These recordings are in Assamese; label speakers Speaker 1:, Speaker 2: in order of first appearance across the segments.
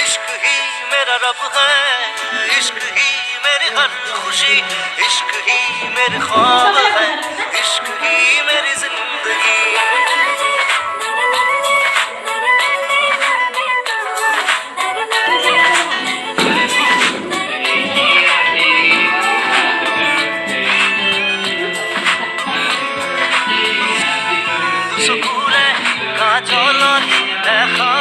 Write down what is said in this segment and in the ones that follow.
Speaker 1: इश्क ही मेरा रब है, इश्क ही मेरी हर खुशी, इश्क ही मेरे ख्वाब है, इश्क ही मेरी जिंदगी। দুসকুরে কাজলত দেখা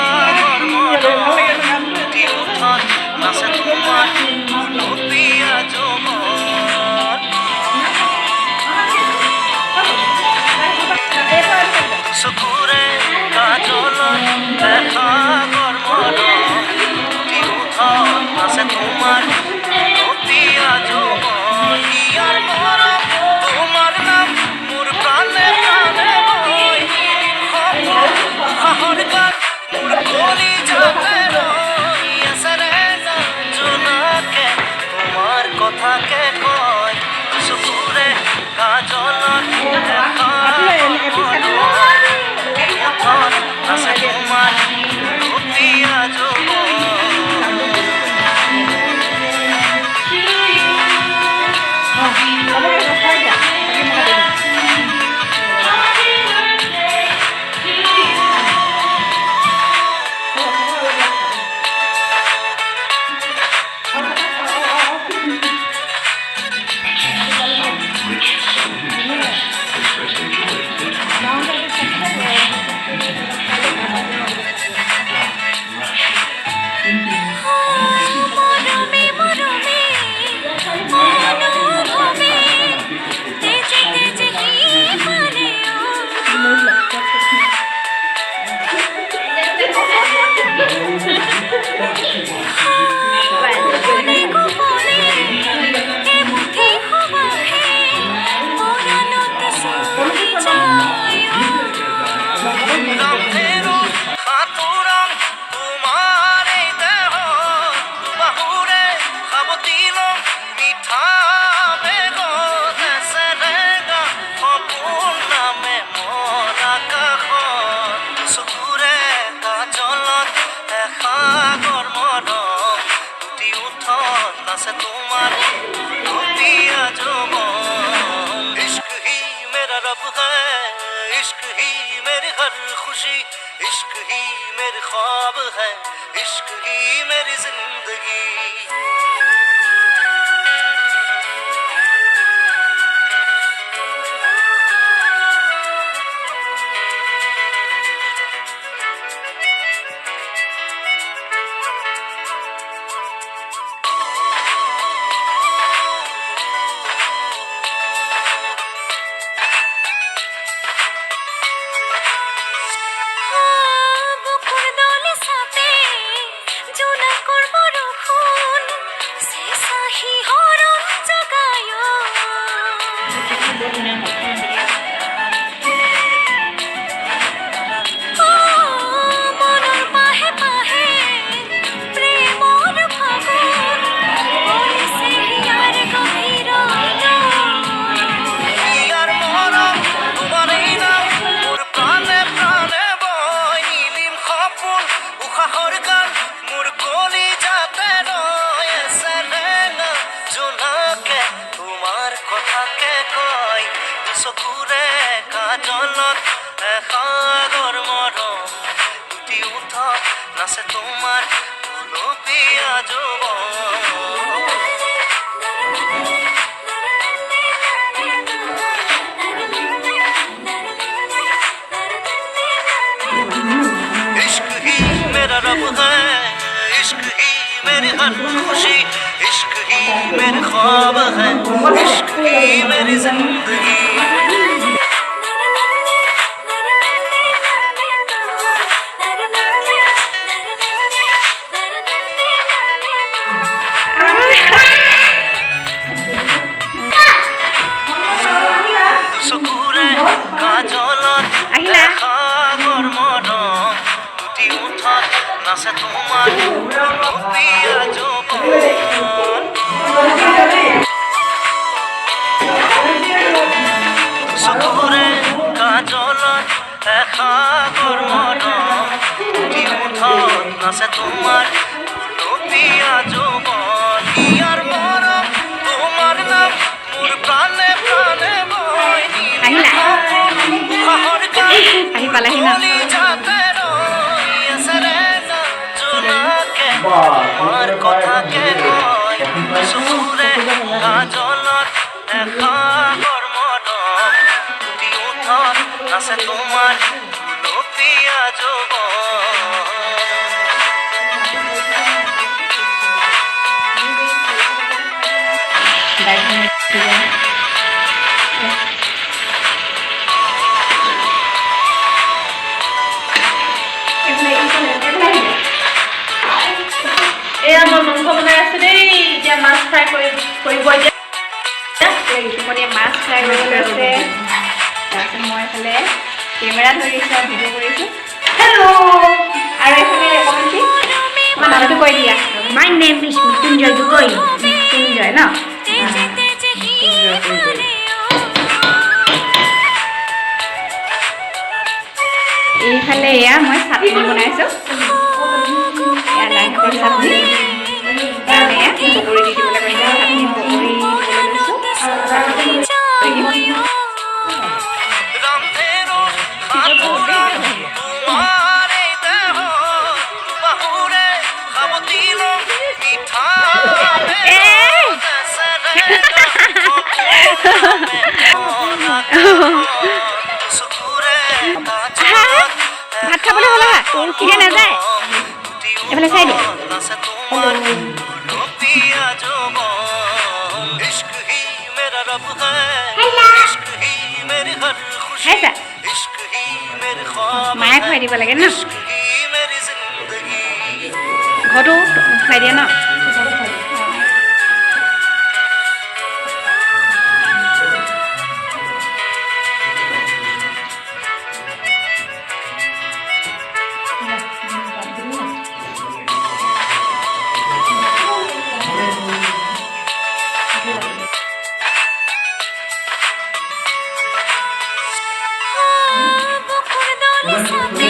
Speaker 1: নাচে তোমার পিয়া জমন, সুকুরে কাজল দেখা গরমন, নাচে তোমার পিয়া জমন। ইয়ার মর তোমার নাম মোর প্রাণে প্রাণে বই, হাহর গান মোর কলি যাতে কথাকে কয় সুকুরে কাজল দেখা আছে তোমার পিয়া যৌবন। তোমার पिया जुबान, इश्क ही मेरा रब है, इश्क ही मेरी हर खुशी, इश्क ही मेरे ख्वाब है, इश्क ही मेरी जिंदगी। চকুৰে কাজলত সাগৰ মৰম, দুটি উঠত নাচে তোমাৰ পিয়া যৌবন। इश्क ही मेरा रब है, इश्क ही मेरी हर खुशी, इश्क ही मेरे ख्वाब है, इश्क ही मेरी जिंदगी। চকুৰে কাজলত সাগৰ মৰম, দুটি উঠত নাচে তোমাৰ পিয়া যৌবন। সাগৰ মৰম দুটি ওঠত নাচে তোমাৰ গুলপীয়া যৌৱন ইয়াৰ মৰম তোমাৰ নাম মোৰ প্ৰাণে প্ৰাণে মই উশাহৰ গান কলি যাতে ৰৈ আছে ৰে জোনাকে তোমাৰ কথাকে কয় চকুৰে কাজলত সাগৰ মৰম দুটি ওঠত নাচে তোমাৰ গুলপীয়া যৌৱন
Speaker 2: এয়া মই মাংস বনাই আছো দেই এতিয়া মাছ ফ্ৰাই কৰিব এতিয়া মাছ ফ্ৰাই কৰিবলৈ আছে তাৰপিছত মই এইফালে কেমেৰা ধৰিছোঁ আৰু ভিডিঅ' কৰিছোঁ হেল্ল' আৰু এইফালে অকণমান তোমাৰ নামটো কৈ দিয়া
Speaker 3: My name is Mrityunjay Gogoi.
Speaker 2: Mrityunjay ন এইফালে এয়া মই চাটনি বনাইছোঁ এয়া লাই শাকৰ চাটনি কাৰণে এয়া পকৰি দি দিবলৈ কৈছে চাটনি পকৰি দিবলৈ লৈছোঁ ভাত খাবলৈ হ'লা ঠিকে নাযায় এইফালে চাই দিয়া মায়ে খুৱাই দিব লাগে ন ঘৰতো খুৱাই দিয়ে ন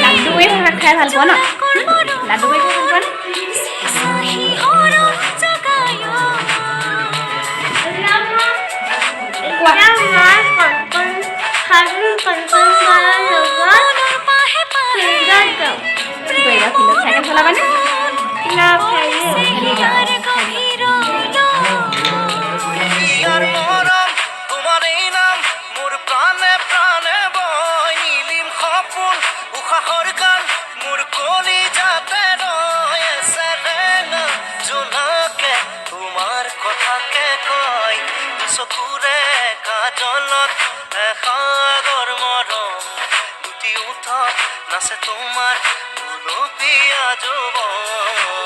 Speaker 2: লাড্ডু কৰি খাই ভাল পোৱা ন লাড্ডু কৰি খাই ভাল পোৱা চাইকেল চলাবানে
Speaker 1: ইয়াৰ মৰম তোমাৰ এই নাম মোৰ প্ৰাণে প্ৰাণে বৈ নীলিম সপোন উশাহৰ গান মোৰ কলি যাতে ৰৈ আছে ৰেঙা জোনাকে তোমাৰ কথাকে কয় চকুৰে কাজলত সাগৰ মৰম দুটি উঠত নাচে তোমাৰ গুলপীয়া যৌৱন